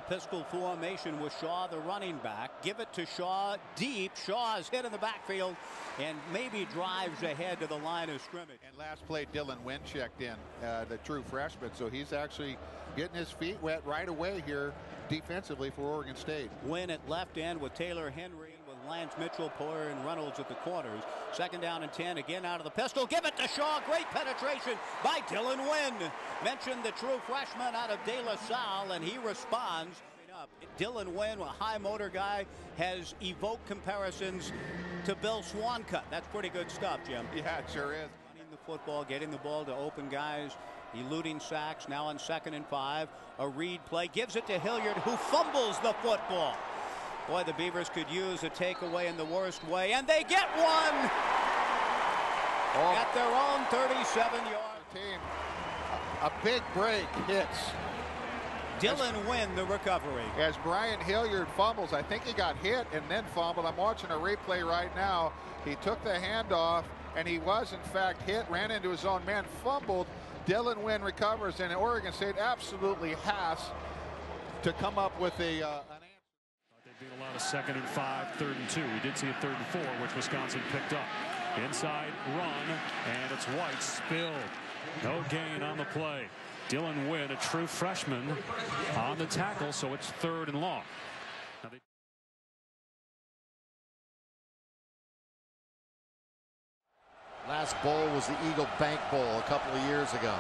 pistol formation with Shaw, the running back. Give it to Shaw deep. Shaw is hit in the backfield and maybe drives ahead to the line of scrimmage. And last play, Wynn checked in, the true freshman. So he's actually getting his feet wet right away here defensively for Oregon State. Wynn at left end with Taylor Henry, with Lance Mitchell, Poyer, and Reynolds at the corners. 2nd down and 10. Again out of the pistol. Give it to Shaw. Great penetration by Wynn. Mentioned the true freshman out of De La Salle, and he responds. Wynn, a high motor guy, has evoked comparisons to Bill Swancutt. That's pretty good stuff, Jim. Yeah, it sure is. Running the football, getting the ball to open guys, eluding sacks. Now on 2nd and 5. A read play. Gives it to Hilliard, who fumbles the football. Boy, the Beavers could use a takeaway in the worst way, and they get one at their own 37-yard. Team, a big break hits. Wynn, the recovery. As Brian Hilliard fumbles, I think he got hit and then fumbled. I'm watching a replay right now. He took the handoff, and he was, in fact, hit, ran into his own man, fumbled. Wynn recovers, and Oregon State absolutely has to come up with an answer. They've been a lot of 2nd and 5, 3rd and 2. We did see a 3rd and 4, which Wisconsin picked up. Inside run, and it's White spilled. No gain on the play. Wynn, a true freshman, on the tackle, so it's 3rd and long. Last bowl was the Eagle Bank Bowl a couple of years ago.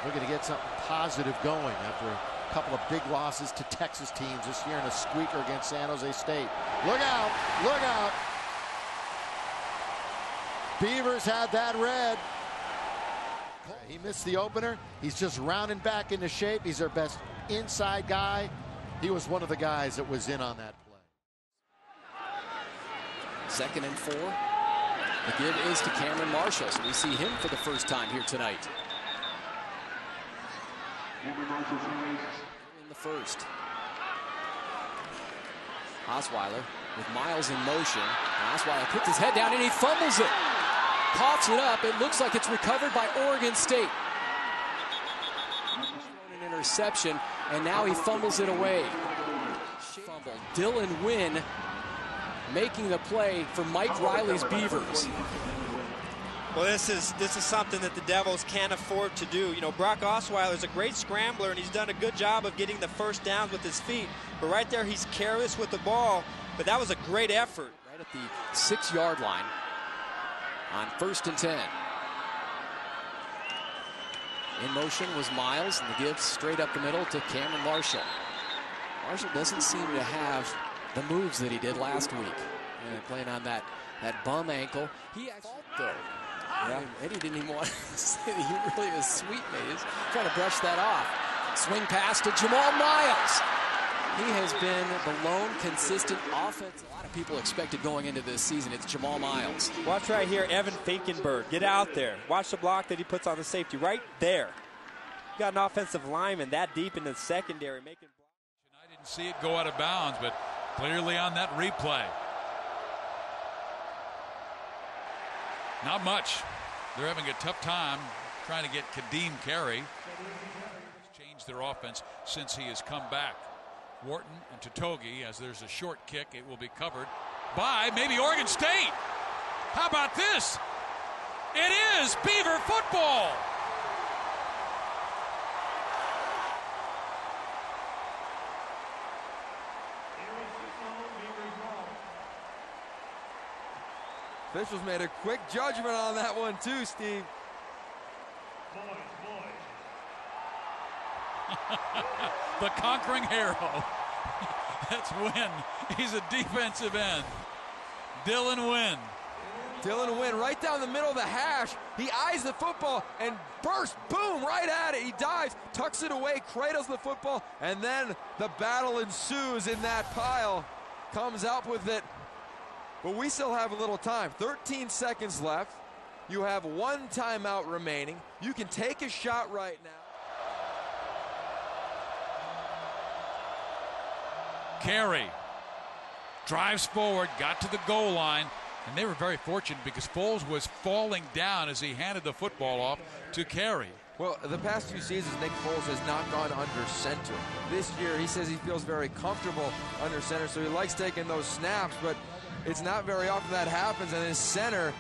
We're going to get something positive going after a couple of big losses to Texas teams this year in a squeaker against San Jose State. Look out! Look out! Beavers had that red. He missed the opener. He's just rounding back into shape. He's their best inside guy. He was one of the guys that was in on that play. 2nd and 4. The give is to Cameron Marshall, so we see him for the first time here tonight. In the first. Osweiler with Miles in motion. Osweiler puts his head down and he fumbles it. Coughs it up. It looks like it's recovered by Oregon State. An interception, and now he fumbles it away. Fumble. Wynn making the play for Mike Riley's Beavers. Well, this is something that the Devils can't afford to do. You know, Brock Osweiler is a great scrambler, and he's done a good job of getting the first downs with his feet. But right there, he's careless with the ball. But that was a great effort. Right at the 6-yard line on 1st and 10. In motion was Miles, and the give straight up the middle to Cameron Marshall. Marshall doesn't seem to have the moves that he did last week. And playing on that bum ankle. He actually though. Yeah. Eddie didn't even want to say that he really was sweet, mate. He's trying to brush that off. Swing pass to Jamal Miles. He has been the lone consistent offense. A lot of people expected going into this season. It's Jamal Miles. Watch right here, Evan Finkenberg. Get out there. Watch the block that he puts on the safety right there. You got an offensive lineman that deep in the secondary making blocks. I didn't see it go out of bounds, but clearly on that replay. Not much. They're having a tough time trying to get Kadeem Carey. Changed their offense since he has come back. Wharton and Totogi, as there's a short kick, it will be covered by maybe Oregon State. How about this? It is Beaver football. Officials made a quick judgment on that one too, Steve. The conquering hero. That's Wynn. He's a defensive end. Wynn. Wynn right down the middle of the hash. He eyes the football and bursts, boom, right at it. He dives, tucks it away, cradles the football, and then the battle ensues in that pile. Comes out with it. But we still have a little time. 13 seconds left. You have one timeout remaining. You can take a shot right now. Carey drives forward, got to the goal line, and they were very fortunate because Foles was falling down as he handed the football off to Carey. Well, the past 2 seasons, Nick Foles has not gone under center. This year, he says he feels very comfortable under center, so he likes taking those snaps, but it's not very often that happens. And his center,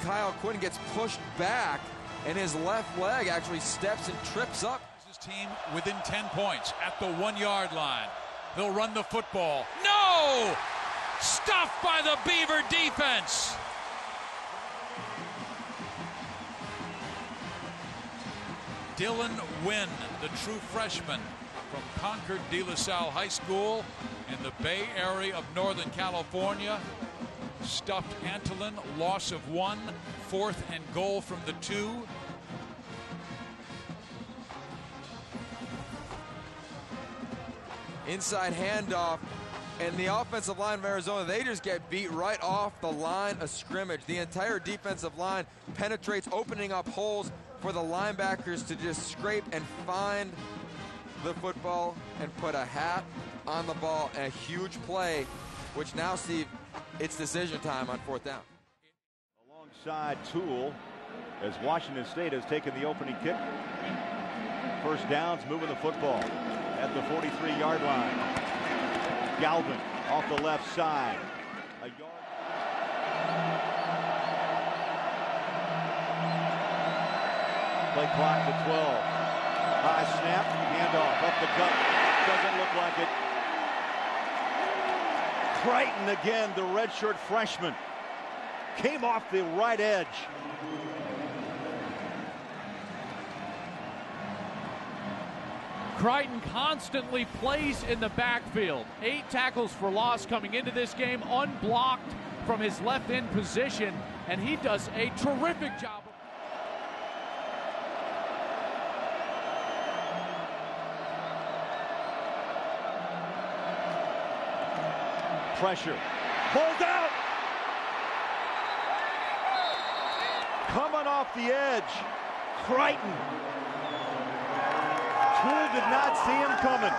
Kyle Quinn, gets pushed back, and his left leg actually steps and trips up. His team within 10 points at the 1-yard line. He'll run the football. No! Stuffed by the Beaver defense. Dylan Wynn, the true freshman from Concord de La Salle High School in the Bay Area of Northern California. Stuffed Antolin, loss of 1, 4th and goal from the 2. Inside handoff, and the offensive line of Arizona, they just get beat right off the line of scrimmage. The entire defensive line penetrates, opening up holes for the linebackers to just scrape and find the football and put a hat on the ball. A huge play, which now, Steve, it's decision time on 4th down. Alongside Toole, as Washington State has taken the opening kick. First downs, moving the football at the 43-yard line. Galvin off the left side. A yard. Play clock to 12. High snap, handoff, up the gut. Doesn't look like it. Crichton again, the redshirt freshman. Came off the right edge. Crichton constantly plays in the backfield. 8 tackles for loss coming into this game, unblocked from his left end position, and he does a terrific job. Pressure. Pulled out. Coming off the edge. Crichton. Toole did not see him coming.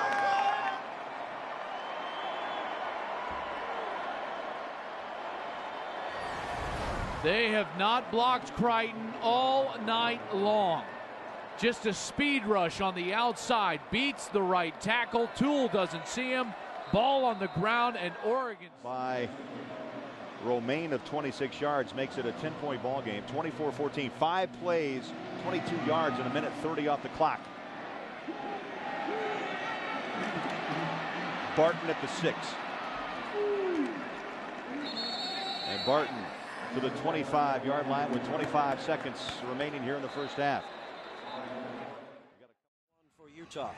They have not blocked Crichton all night long. Just a speed rush on the outside. Beats the right tackle. Toole doesn't see him. Ball on the ground, and Oregon. By Romaine of 26 yards makes it a 10-point ball game. 24-14. 5 plays, 22 yards, and a minute 30 off the clock. Barton at the 6. And Barton to the 25-yard line with 25 seconds remaining here in the first half. For Utah.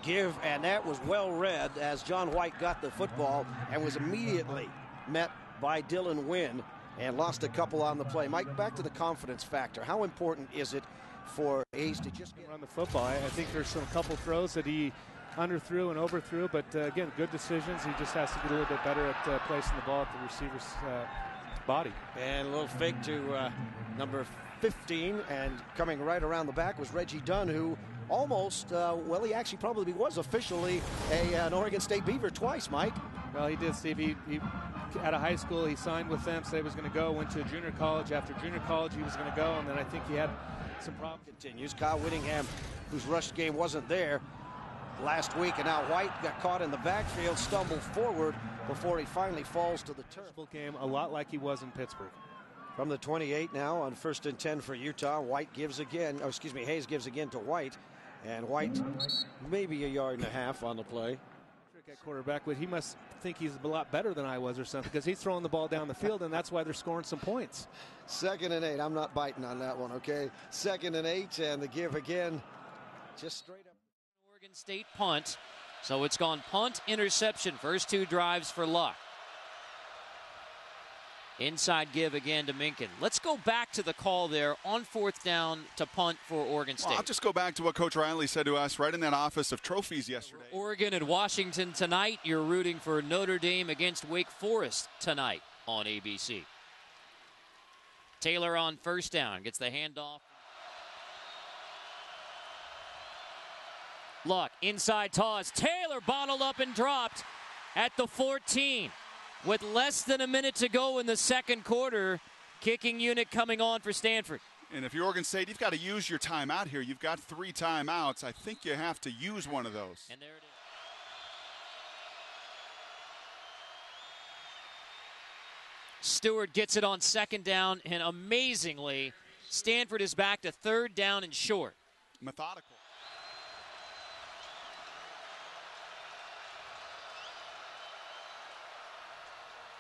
Give, and that was well read as John White got the football and was immediately met by Dylan Wynn and lost a couple on the play. Mike, back to the confidence factor. How important is it for Hayes to just run the football? I think there's some couple throws that he underthrew and overthrew, but again, good decisions. He just has to get a little bit better at placing the ball at the receiver's body. And a little fake to number 15, and coming right around the back was Reggie Dunn, who almost, well, he actually probably was officially an Oregon State Beaver twice, Mike. Well, he did, Steve. He out of high school, he signed with them, said he was going to go, went to junior college. After junior college, he was going to go, and then I think he had some problems. Continues. Kyle Whittingham, whose rush game wasn't there last week, and now White got caught in the backfield, stumbled forward before he finally falls to the turf. Game a lot like he was in Pittsburgh. From the 28 now on 1st and 10 for Utah. White gives again, oh, excuse me, Hayes gives again to White, and White maybe a yard and a half on the play. At quarterback, but he must think he's a lot better than I was or something, because he's throwing the ball down the field, and that's why they're scoring some points. 2nd and 8. I'm not biting on that one, okay? 2nd and 8, and the give again, just straight up. Oregon State punt. So it's gone punt, interception. First 2 drives for Luck. Inside give again to Minkin. Let's go back to the call there on 4th down to punt for Oregon State. Well, I'll just go back to what Coach Riley said to us right in that office of trophies yesterday. Oregon and Washington tonight. You're rooting for Notre Dame against Wake Forest tonight on ABC. Taylor on 1st down. Gets the handoff. Luck, inside toss. Taylor bottled up and dropped at the 14. With less than a minute to go in the 2nd quarter, kicking unit coming on for Stanford. And if you're Oregon State, you've got to use your timeout here. You've got 3 timeouts. I think you have to use one of those. And there it is. Stewart gets it on 2nd down, and amazingly, Stanford is back to 3rd down and short. Methodical.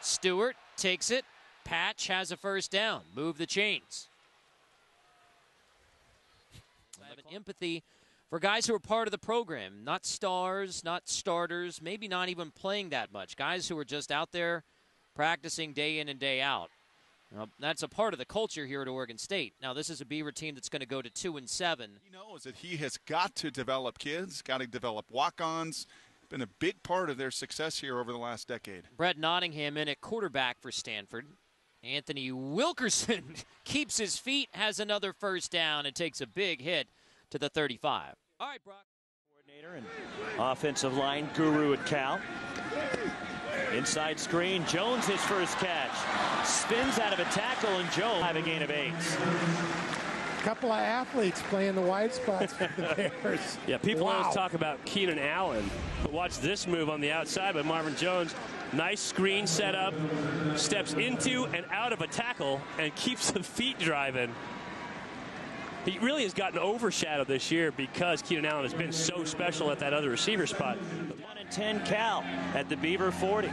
Stewart takes it. Patch has a 1st down. Move the chains. I have an empathy for guys who are part of the program. Not stars, not starters, maybe not even playing that much. Guys who are just out there practicing day in and day out. That's a part of the culture here at Oregon State. Now, this is a Beaver team that's going to go to 2-7. He knows that he has got to develop kids, got to develop walk-ons. Been a big part of their success here over the last decade. Brett Nottingham in at quarterback for Stanford. Anthony Wilkerson keeps his feet, has another 1st down, and takes a big hit to the 35. All right, Brock. Coordinator and offensive line guru at Cal. Inside screen, Jones his first catch. Spins out of a tackle, and Jones have a gain of 8. Couple of athletes playing the wide spots for the Bears. Yeah, people always talk about Keenan Allen, but watch this move on the outside by Marvin Jones. Nice screen setup, steps into and out of a tackle, and keeps the feet driving. He really has gotten overshadowed this year because Keenan Allen has been so special at that other receiver spot. 1-10 Cal at the Beaver 40.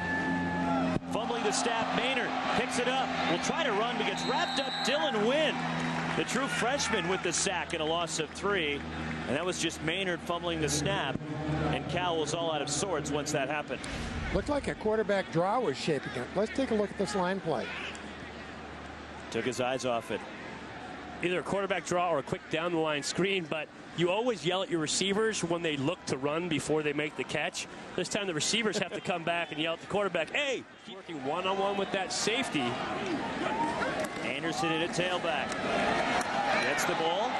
Fumbling the snap, Maynard picks it up. Will try to run, but gets wrapped up. Dylan Wynn, the true freshman, with the sack and a loss of 3. And that was just Maynard fumbling the snap. And Cal was all out of sorts once that happened. Looked like a quarterback draw was shaping up. Let's take a look at this line play. Took his eyes off it. Either a quarterback draw or a quick down the line screen, but you always yell at your receivers when they look to run before they make the catch. This time the receivers have to come back and yell at the quarterback, hey, keep working one-on-one with that safety. Anderson in a tailback. Gets the ball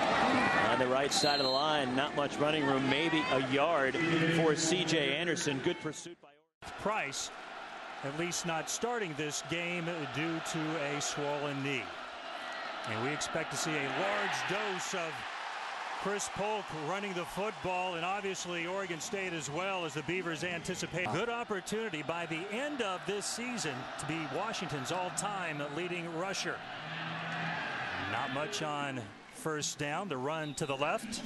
on the right side of the line. Not much running room, maybe a yard for C.J. Anderson. Good pursuit by Price, at least not starting this game due to a swollen knee. And we expect to see a large dose of Chris Polk running the football, and obviously Oregon State as well, as the Beavers anticipate. Good opportunity by the end of this season to be Washington's all-time leading rusher. Not much on 1st down. The run to the left.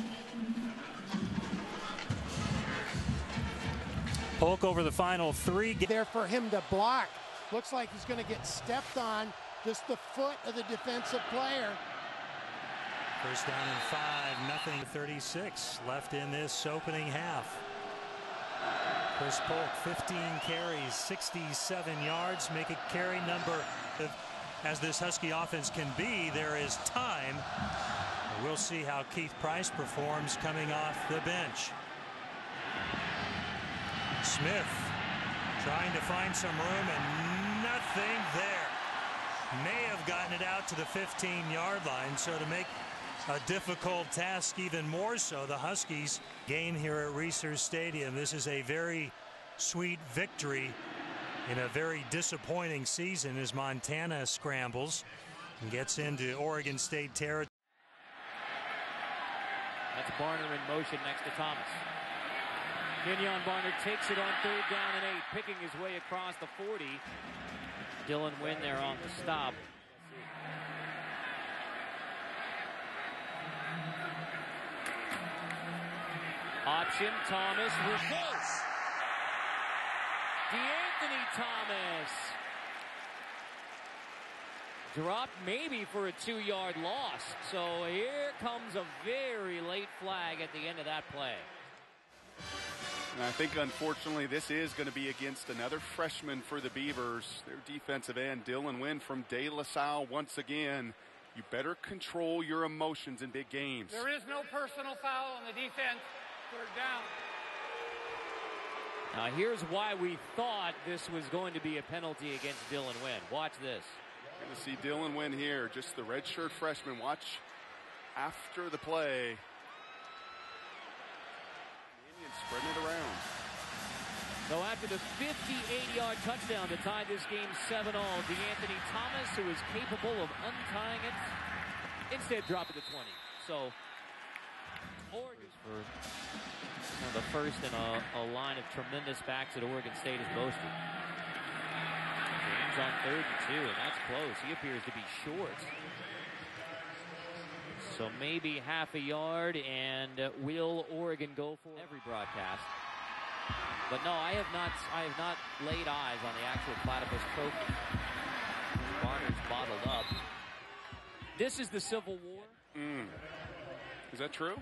Polk over the final 3. There for him to block. Looks like he's going to get stepped on. Just the foot of the defensive player. 1st down and 5, nothing. 36 left in this opening half. Chris Polk, 15 carries, 67 yards. Make a carry number as this Husky offense can be. There is time. We'll see how Keith Price performs coming off the bench. Smith trying to find some room, and nothing there. May have gotten it out to the 15-yard line, so to make a difficult task even more so, the Huskies game here at Reser Stadium. This is a very sweet victory in a very disappointing season as Montana scrambles and gets into Oregon State territory. That's Barner in motion next to Thomas. Kenyon Barner takes it on 3rd down and 8, picking his way across the 40. Dylan Wynn there on the stop. Option, Thomas, reverse. DeAnthony Thomas. Dropped maybe for a 2-yard loss. So here comes a very late flag at the end of that play. And I think, unfortunately, this is going to be against another freshman for the Beavers. Their defensive end, Dylan Wynn from De La Salle, once again. You better control your emotions in big games. There is no personal foul on the defense. 3rd down. Now here's why we thought this was going to be a penalty against Dylan Wynn. Watch this. You're going to see Dylan Wynn here, just the redshirt freshman. Watch after the play. Spreading it around. So after the 58-yard touchdown to tie this game 7-all, DeAnthony Thomas, who is capable of untying it instead drop it to 20. So Oregon for one of the first in a line of tremendous backs that Oregon State has boasted. James on 3rd and 2, and that's close. He appears to be short. So maybe half a yard, and will Oregon go for every broadcast? But no, I have not laid eyes on the actual Platypus Trophy. Barner's bottled up. This is the Civil War. Is that true?